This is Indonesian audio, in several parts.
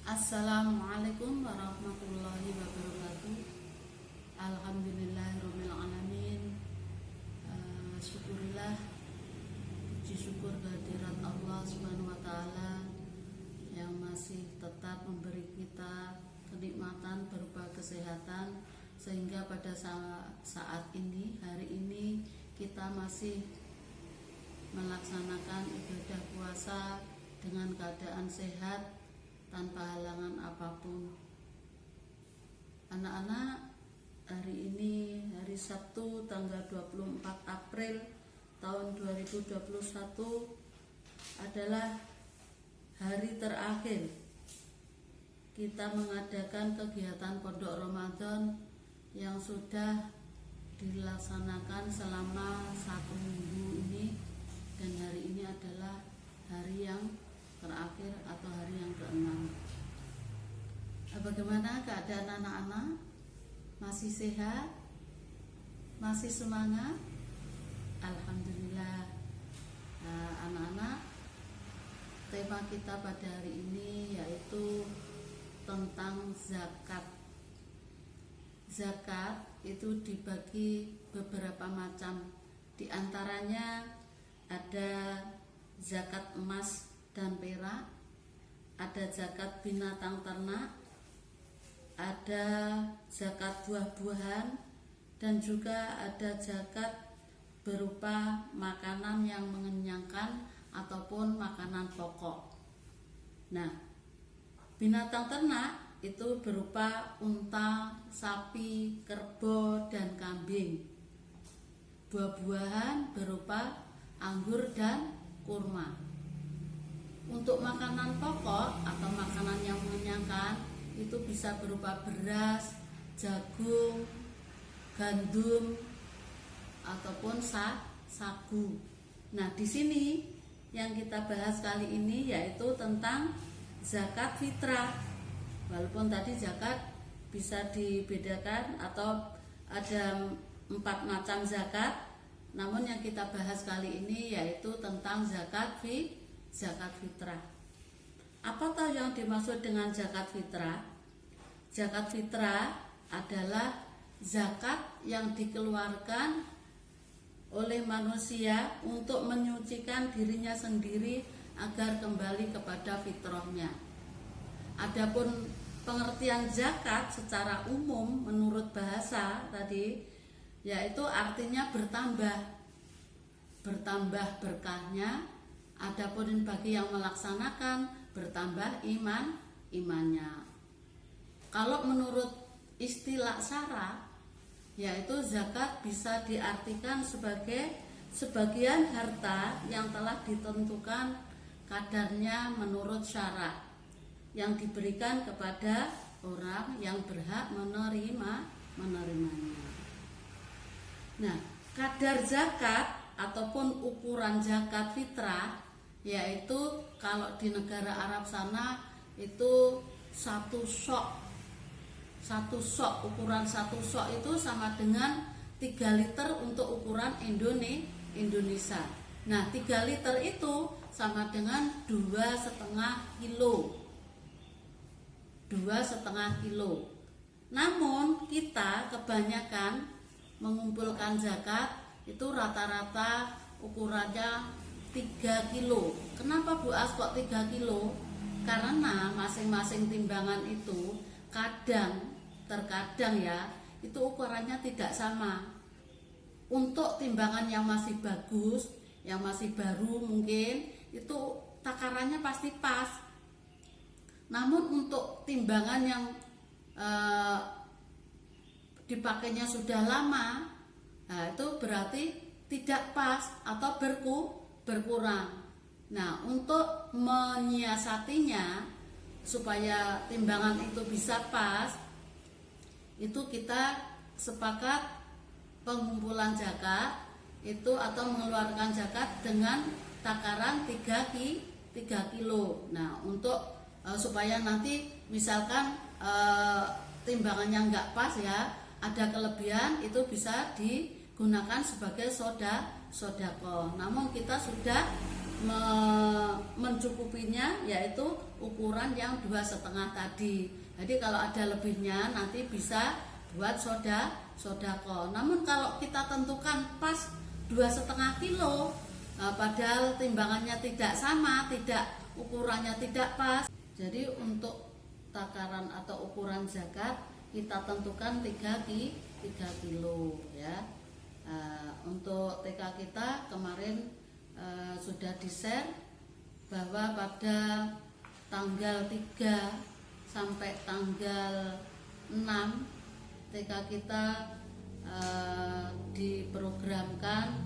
Assalamualaikum warahmatullahi wabarakatuh. Alhamdulillahirabbil alamin. Syukurillah, puji syukur kehadirat Allah Subhanahu wa taala yang masih tetap memberi kita kenikmatan berupa kesehatan sehingga pada saat ini, hari ini kita masih melaksanakan ibadah puasa dengan keadaan sehat tanpa halangan apapun. Anak-anak, hari ini hari Sabtu tanggal 24 April tahun 2021 adalah hari terakhir kita mengadakan kegiatan Pondok Ramadan yang sudah dilaksanakan selama 1 minggu ini, dan hari ini adalah hari yang terakhir atau hari yang ke-6. Bagaimana keadaan anak-anak? Masih sehat? Masih semangat? Alhamdulillah. Anak-anak, tema kita pada hari ini yaitu tentang zakat. Zakat itu dibagi beberapa macam. Di antaranya ada zakat emas dan perak, ada zakat binatang ternak, ada zakat buah-buahan, dan juga ada zakat berupa makanan yang mengenyangkan ataupun makanan pokok. Nah, binatang ternak itu berupa unta, sapi, kerbau, dan kambing. Buah-buahan berupa anggur dan kurma. Untuk makanan pokok atau makanan yang mengenyangkan itu bisa berupa beras, jagung, gandum, ataupun sagu. Nah, di sini yang kita bahas kali ini yaitu tentang zakat fitrah. Walaupun tadi zakat bisa dibedakan atau ada 4 macam zakat, namun yang kita bahas kali ini yaitu tentang zakat fitrah. Apa tahu yang dimaksud dengan zakat fitrah? Zakat fitrah adalah zakat yang dikeluarkan oleh manusia untuk menyucikan dirinya sendiri agar kembali kepada fitrahnya. Adapun pengertian zakat secara umum menurut bahasa tadi yaitu artinya bertambah berkahnya. Adapun bagi yang melaksanakan bertambah imannya. Kalau menurut istilah syara, yaitu zakat bisa diartikan sebagai sebagian harta yang telah ditentukan kadarnya menurut syara yang diberikan kepada orang yang berhak menerimanya. Nah, kadar zakat ataupun ukuran zakat fitrah yaitu kalau di negara Arab sana itu satu sok, ukuran satu sok itu sama dengan 3 liter untuk ukuran Indonesia. Nah, 3 liter itu sama dengan 2,5 kilo. 2,5 kilo. Namun kita kebanyakan mengumpulkan zakat itu rata-rata ukurannya 3 kilo. Kenapa Bu As kok 3 kilo? Karena masing-masing timbangan itu terkadang ya, itu ukurannya tidak sama. Untuk timbangan yang masih bagus, yang masih baru mungkin, itu takarannya pasti pas. Namun untuk timbangan yang dipakainya sudah lama, nah itu berarti tidak pas atau berkurang. Nah, untuk menyiasatinya supaya timbangan itu bisa pas, itu kita sepakat pengumpulan zakat itu atau mengeluarkan zakat dengan takaran 3 kilo. Nah, untuk supaya nanti misalkan timbangannya nggak pas ya, ada kelebihan, itu bisa digunakan sebagai sodako. Namun kita sudah mencukupinya, yaitu ukuran yang 2,5 tadi. Jadi kalau ada lebihnya nanti bisa buat sodako. Namun kalau kita tentukan pas 2,5 kilo, padahal timbangannya tidak sama, ukurannya tidak pas. Jadi untuk takaran atau ukuran zakat kita tentukan 3 kilo ya. Untuk TK kita kemarin sudah di-share bahwa pada tanggal 3 sampai tanggal 6 TK kita diprogramkan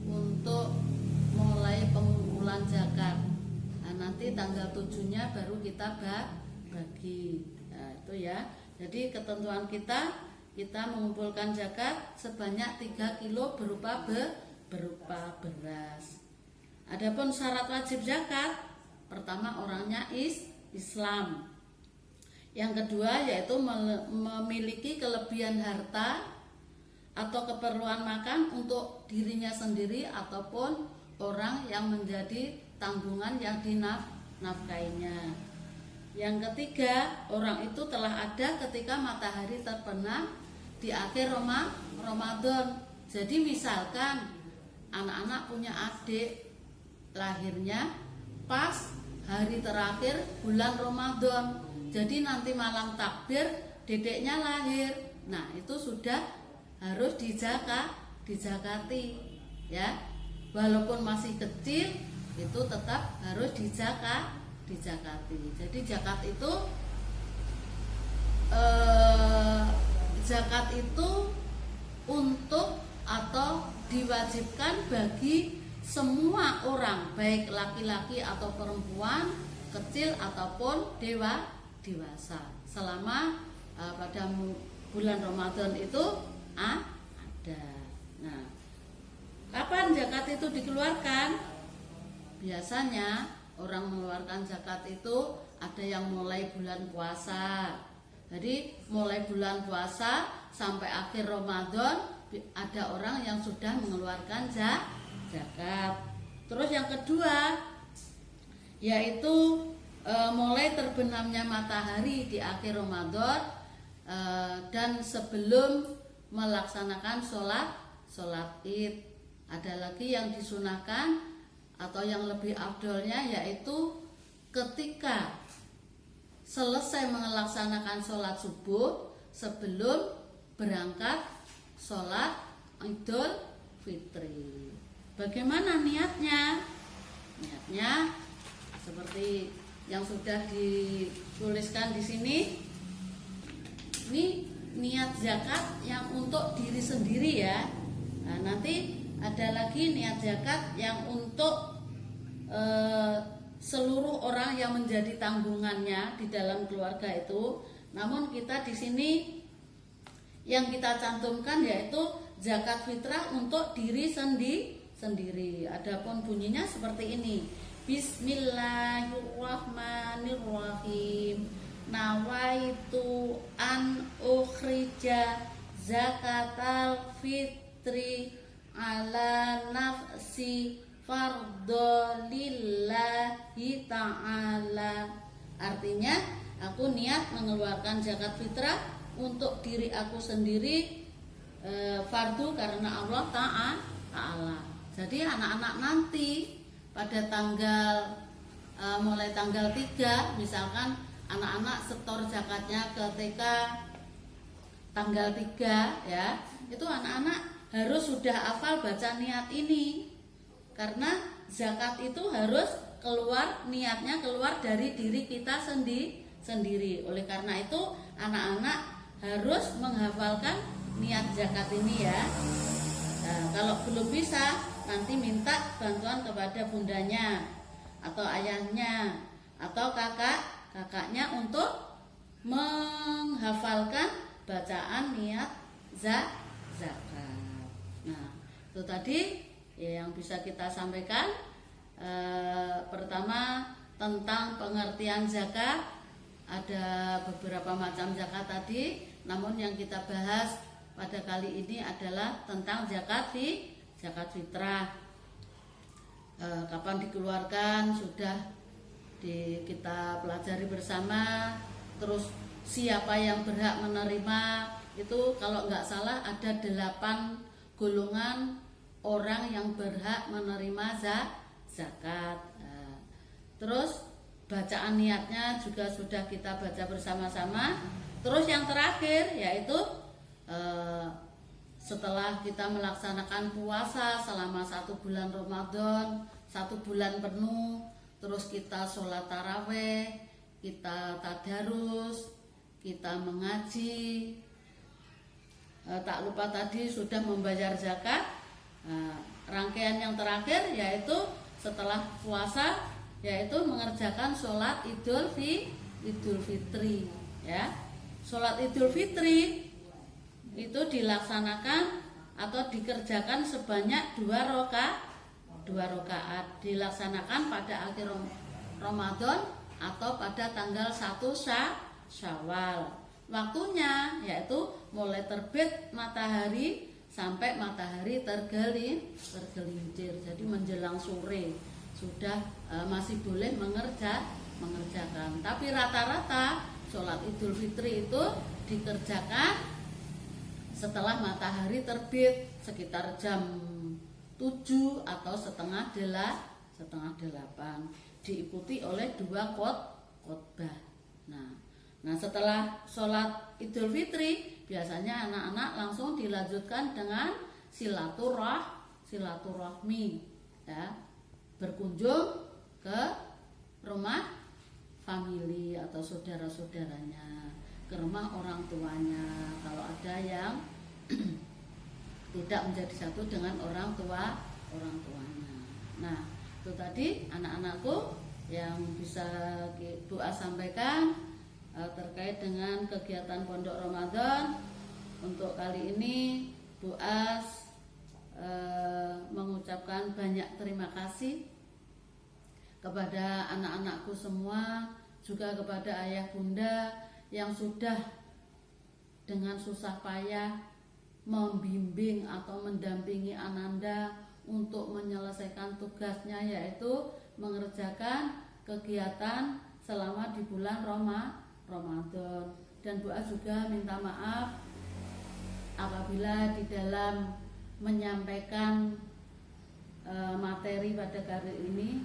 untuk mulai pengumpulan zakat. Nanti tanggal 7-nya baru kita bagi. Itu ya. Jadi ketentuan kita mengumpulkan zakat sebanyak 3 kilo berupa beras. Adapun syarat wajib zakat, pertama orangnya Islam. Yang kedua yaitu memiliki kelebihan harta atau keperluan makan untuk dirinya sendiri ataupun orang yang menjadi tanggungan yang dinafkainya. Yang ketiga, orang itu telah ada ketika matahari terbenam di akhir Ramadan. Jadi misalkan anak-anak punya adik lahirnya pas hari terakhir bulan Ramadan. Jadi nanti malam takbir dedeknya lahir. Nah, itu sudah harus dijakati ya. Walaupun masih kecil itu tetap harus dijakati. Jadi zakat itu untuk atau diwajibkan bagi semua orang, baik laki-laki atau perempuan, kecil ataupun dewasa, selama pada bulan Ramadan itu ada. Nah, kapan zakat itu dikeluarkan? Biasanya orang mengeluarkan zakat itu ada yang mulai bulan puasa. Jadi mulai bulan puasa sampai akhir Ramadan ada orang yang sudah mengeluarkan zakat. Terus yang kedua yaitu mulai terbenamnya matahari di akhir Ramadan dan sebelum melaksanakan sholat Id. Ada lagi yang disunahkan atau yang lebih afdolnya yaitu ketika selesai melaksanakan sholat subuh sebelum berangkat sholat Idul Fitri. Bagaimana niatnya? Niatnya seperti yang sudah dituliskan di sini. Ini niat zakat yang untuk diri sendiri ya. Nah, nanti ada lagi niat zakat yang untuk seluruh orang yang menjadi tanggungannya di dalam keluarga itu. Namun kita di sini yang kita cantumkan yaitu zakat fitrah untuk diri sendiri. Adapun bunyinya seperti ini. Bismillahirrahmanirrahim. Nawaitu an ukhrija zakatal fitri ala nafsi fardolillahi ta'ala. Artinya aku niat mengeluarkan zakat fitrah untuk diri aku sendiri, fardu karena Allah Ta'ala. Jadi anak-anak nanti pada mulai tanggal 3 misalkan anak-anak setor zakatnya ke TK tanggal 3 ya, itu anak-anak harus sudah hafal baca niat ini, karena zakat itu harus niatnya keluar dari diri kita sendiri. Oleh karena itu anak-anak harus menghafalkan niat zakat ini ya. Nah, kalau belum bisa nanti minta bantuan kepada bundanya atau ayahnya atau kakaknya untuk menghafalkan bacaan niat zakat. Nah, itu tadi ya yang bisa kita sampaikan. Pertama tentang pengertian zakat, ada beberapa macam zakat tadi, namun yang kita bahas pada kali ini adalah tentang zakat fitrah. kapan dikeluarkan sudah kita pelajari bersama. Terus siapa yang berhak menerima itu kalau nggak salah ada 8 golongan orang yang berhak menerima zakat. Terus bacaan niatnya juga sudah kita baca bersama-sama. Terus yang terakhir yaitu setelah kita melaksanakan puasa selama 1 bulan Ramadan, 1 bulan penuh, terus kita sholat taraweh, kita tadarus, kita mengaji, tak lupa tadi sudah membayar zakat. Rangkaian yang terakhir yaitu setelah puasa yaitu mengerjakan sholat Idul Fitri, ya. Sholat Idul Fitri itu dilaksanakan atau dikerjakan sebanyak 2 rakaat, dilaksanakan pada akhir Ramadan atau pada tanggal 1 Syawal. Waktunya yaitu mulai terbit matahari sampai matahari tergelincir. Jadi menjelang sore sudah masih boleh mengerjakan. Tapi rata-rata sholat Idul Fitri itu dikerjakan setelah matahari terbit sekitar jam 7 atau setengah 8, diikuti oleh 2 khotbah. Nah setelah sholat Idul Fitri biasanya anak-anak langsung dilanjutkan dengan silaturahmi, ya, berkunjung ke rumah famili atau saudara-saudaranya, ke rumah orang tuanya kalau ada yang tidak menjadi satu dengan orang tuanya. Nah itu tadi anak-anakku yang bisa Bu As sampaikan terkait dengan kegiatan Pondok Ramadan. Untuk kali ini Bu As mengucapkan banyak terima kasih kepada anak-anakku semua, juga kepada ayah bunda yang sudah dengan susah payah membimbing atau mendampingi Ananda untuk menyelesaikan tugasnya, yaitu mengerjakan kegiatan selama di bulan Ramadan. Dan Bu As juga minta maaf apabila di dalam menyampaikan materi pada kali ini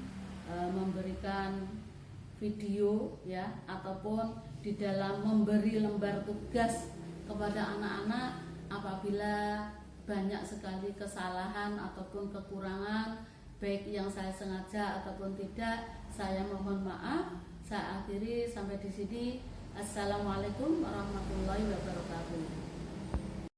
memberikan video, ya, ataupun di dalam memberi lembar tugas kepada anak-anak apabila banyak sekali kesalahan ataupun kekurangan, baik yang saya sengaja ataupun tidak, saya mohon maaf. Saya akhiri sampai di sini. Assalamualaikum warahmatullahi